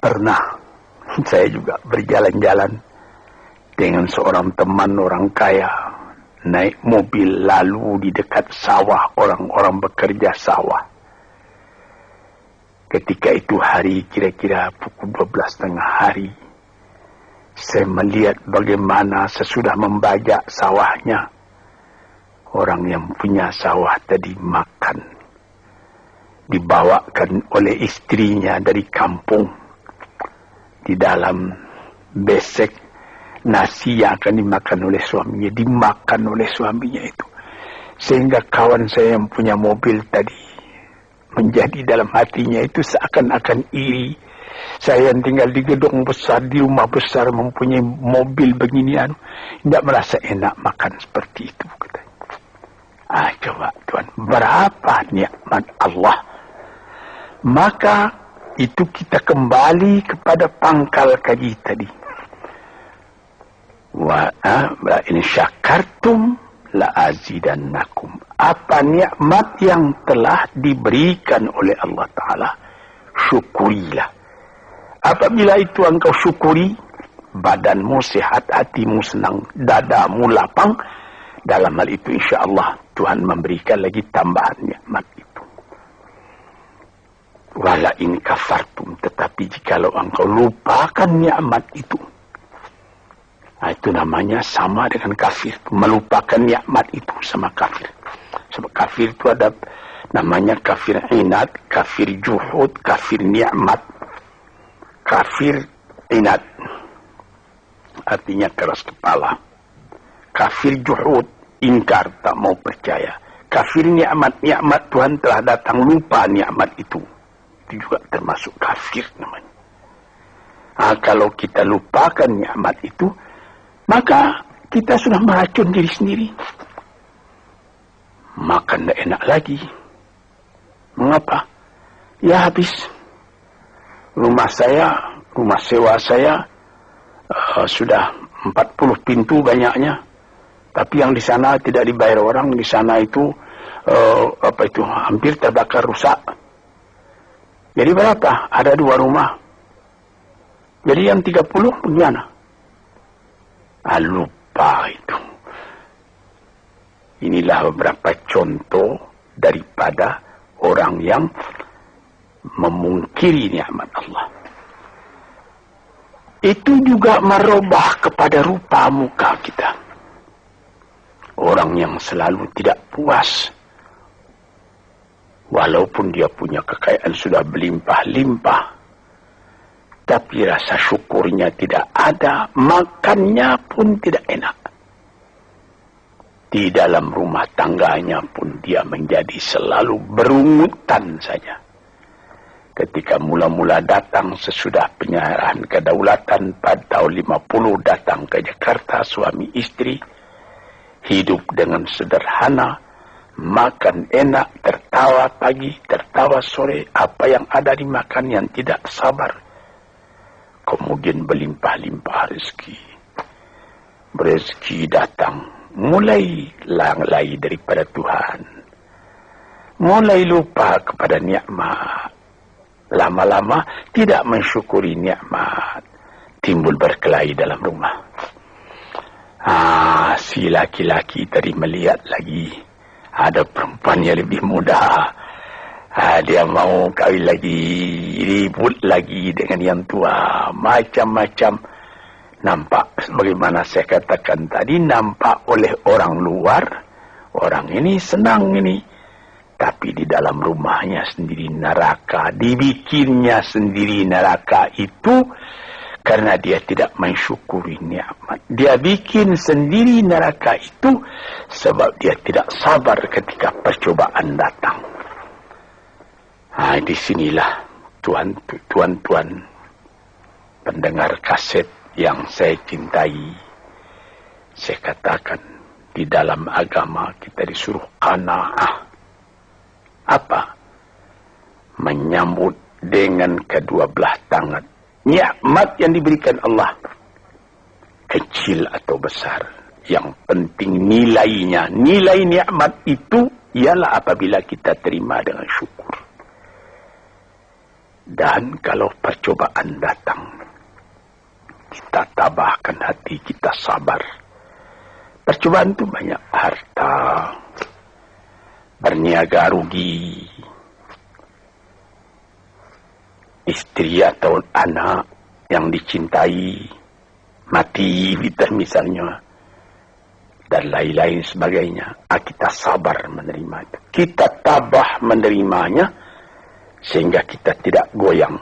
Pernah saya juga berjalan-jalan dengan seorang teman orang kaya, naik mobil lalu di dekat sawah, orang-orang bekerja sawah. Ketika itu hari kira-kira pukul 12.30 hari, saya melihat bagaimana sesudah membajak sawahnya, orang yang punya sawah tadi makan, dibawakan oleh istrinya dari kampung di dalam besek nasi yang akan dimakan oleh suaminya, dimakan oleh suaminya itu. Sehingga kawan saya yang punya mobil tadi menjadi dalam hatinya itu seakan-akan iri. Saya yang tinggal di gedung besar, di rumah besar, mempunyai mobil beginian, tidak merasa enak makan seperti itu, katanya. Coba Tuhan, berapa nikmat Allah. Maka itu kita kembali kepada pangkal kaji tadi. Wa in syakartum la azidannakum. Apa nikmat yang telah diberikan oleh Allah Ta'ala, syukurilah. Apabila itu engkau syukuri, badanmu sehat, hatimu senang, dadamu lapang, dalam hal itu insya Allah Tuhan memberikan lagi tambahan nikmat itu. Wala in kafartum, tetapi jikalau engkau lupakan nikmat itu, itu namanya sama dengan kafir. Melupakan nikmat itu sama kafir. Sebab kafir itu ada namanya kafir inad, kafir juhud, kafir nikmat. Kafir inad artinya keras kepala. Kafir juhud, ingkar, tak mau percaya. Kafir nikmat, nikmat Tuhan telah datang, lupa nikmat itu. Itu juga termasuk kafir namanya. Kalau kita lupakan nikmat itu, maka kita sudah meracun diri sendiri. Makan tidak enak lagi. Mengapa? Ya habis. Rumah sewa saya sudah 40 pintu banyaknya. Tapi yang di sana tidak dibayar orang. Di sana itu hampir terbakar rusak. Jadi berapa? Ada 2 rumah. Jadi yang 30 bagaimana? Lupa itu. Inilah beberapa contoh daripada orang yang memungkiri nikmat Allah. Itu juga merubah kepada rupa muka kita. Orang yang selalu tidak puas, walaupun dia punya kekayaan sudah berlimpah-limpah, tapi rasa syukurnya tidak ada, makannya pun tidak enak. Di dalam rumah tangganya pun dia menjadi selalu berungutan saja. Ketika mula-mula datang sesudah penyerahan kedaulatan pada tahun 50 datang ke Jakarta, suami istri hidup dengan sederhana, makan enak, tertawa pagi, tertawa sore, apa yang ada dimakan yang tidak sabar. Kemudian berlimpah-limpah rezeki. Rezeki datang, mulai lalai daripada Tuhan. Mulai lupa kepada nikmat. Lama-lama tidak mensyukuri nikmat. Timbul berkelahi dalam rumah. Si laki-laki tadi melihat lagi ada perempuan yang lebih muda. Dia mau kawin lagi, ribut lagi dengan yang tua, macam-macam. Nampak sebagaimana saya katakan tadi, nampak oleh orang luar, orang ini senang ini. Tapi di dalam rumahnya sendiri neraka, dibikinnya sendiri neraka itu karena dia tidak mensyukuri nikmat. Dia bikin sendiri neraka itu sebab dia tidak sabar ketika percobaan datang. Di sinilah tuan-tuan pendengar kaset yang saya cintai. Saya katakan di dalam agama kita disuruh qanaah. Apa? Menyambut dengan kedua belah tangan nikmat yang diberikan Allah, kecil atau besar. Yang penting nilainya. Nilai nikmat itu ialah apabila kita terima dengan syukur. Dan kalau percobaan datang, kita tabahkan hati, kita sabar. Percobaan itu banyak, harta, berniaga rugi, istri atau anak yang dicintai mati misalnya, dan lain-lain sebagainya. Kita sabar menerima itu, kita tabah menerimanya, sehingga kita tidak goyang.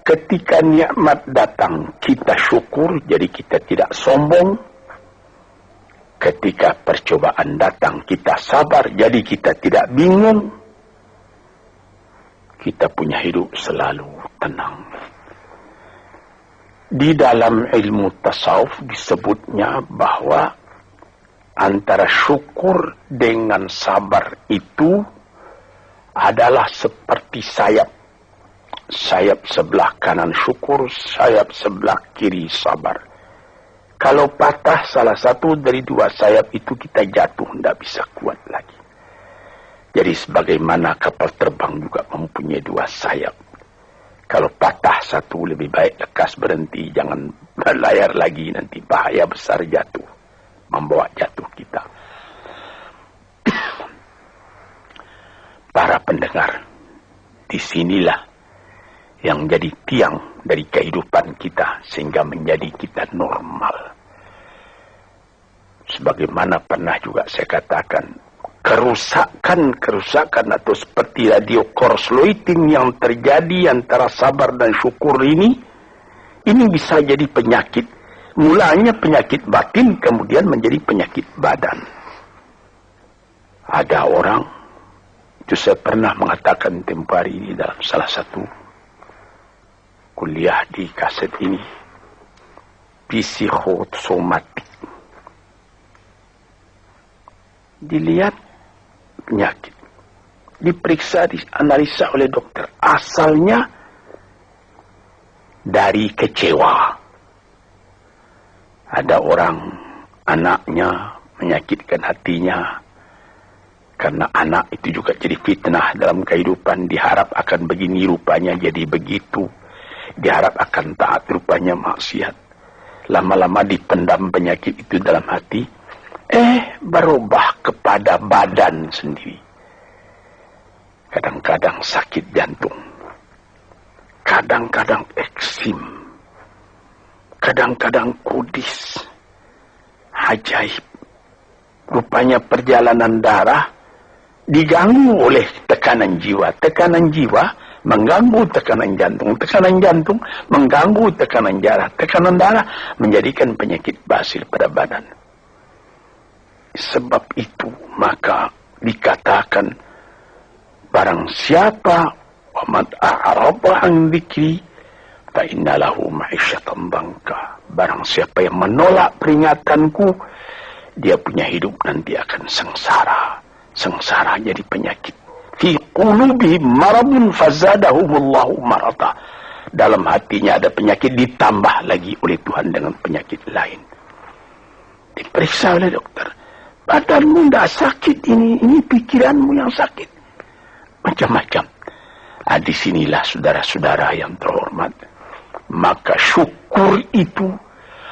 Ketika nikmat datang, kita syukur, jadi kita tidak sombong. Ketika percobaan datang, kita sabar, jadi kita tidak bingung. Kita punya hidup selalu tenang. Di dalam ilmu tasawuf disebutnya bahwa antara syukur dengan sabar itu adalah seperti sayap. Sayap sebelah kanan syukur, sayap sebelah kiri sabar. Kalau patah salah satu dari dua sayap itu, kita jatuh, tidak bisa kuat lagi. Jadi sebagaimana kapal terbang juga mempunyai dua sayap. Kalau patah satu, lebih baik lekas berhenti, jangan berlayar lagi, nanti bahaya besar jatuh, membawa jatuh kita. Para pendengar, disinilah yang jadi tiang dari kehidupan kita, sehingga menjadi kita normal. Sebagaimana pernah juga saya katakan, kerusakan atau seperti radio korsleting yang terjadi antara sabar dan syukur ini bisa jadi penyakit. Mulanya penyakit batin, kemudian menjadi penyakit badan. Ada orang, itu saya pernah mengatakan tempoh hari ini dalam salah satu kuliah di kaset ini, psikosomatik. Dilihat penyakit, diperiksa, dianalisa oleh dokter. Asalnya dari kecewa. Ada orang, anaknya menyakitkan hatinya, karena anak itu juga jadi fitnah dalam kehidupan. Diharap akan begini, rupanya jadi begitu. Diharap akan taat, rupanya maksiat. Lama-lama dipendam penyakit itu dalam hati, berubah kepada badan sendiri. Kadang-kadang sakit jantung, kadang-kadang eksim, kadang-kadang kudis. Ajaib. Rupanya perjalanan darah diganggu oleh tekanan jiwa. Tekanan jiwa mengganggu tekanan jantung. Tekanan jantung mengganggu tekanan darah. Tekanan darah menjadikan penyakit basil pada badan. Sebab itu maka dikatakan, barang siapa waman a'rada an dzikri fa innalahu ma'isyatan dhanka. Barang siapa yang menolak peringatanku, dia punya hidup nanti akan sengsara. Sengsara jadi penyakit. Fi qulubihim maradun fazadahumullahu marada. Dalam hatinya ada penyakit, ditambah lagi oleh Tuhan dengan penyakit lain. Diperiksa oleh dokter, badanmu tidak sakit, ini pikiranmu yang sakit. Macam-macam. Disinilah saudara-saudara yang terhormat, maka syukur itu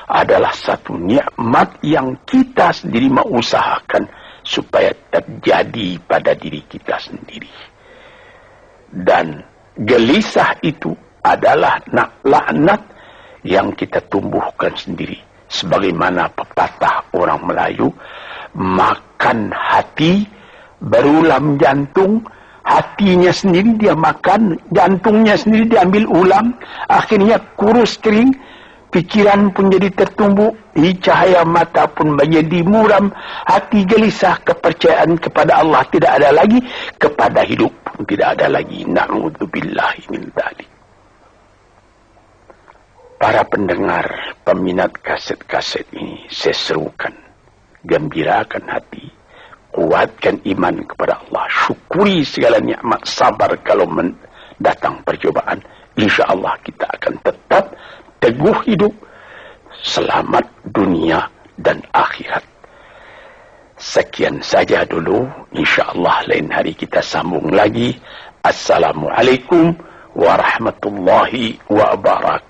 adalah satu nikmat yang kita sendiri mengusahakan supaya terjadi pada diri kita sendiri. Dan gelisah itu adalah laknat yang kita tumbuhkan sendiri. Sebagaimana pepatah orang Melayu, makan hati, berulam jantung. Hatinya sendiri dia makan, jantungnya sendiri diambil ulam, akhirnya kurus kering, pikiran pun jadi tertumbuk, cahaya mata pun menjadi muram, hati gelisah, kepercayaan kepada Allah tidak ada lagi, kepada hidup pun tidak ada lagi. Na'udzubillahi min dzalik. Para pendengar, peminat kaset-kaset ini, saya serukan, gembirakan hati, kuatkan iman kepada Allah, syukuri segala nikmat, sabar kalau datang percobaan. Insya Allah kita akan tetap teguh hidup, selamat dunia dan akhirat. Sekian saja dulu, insya Allah lain hari kita sambung lagi. Assalamualaikum warahmatullahi wabarakatuh.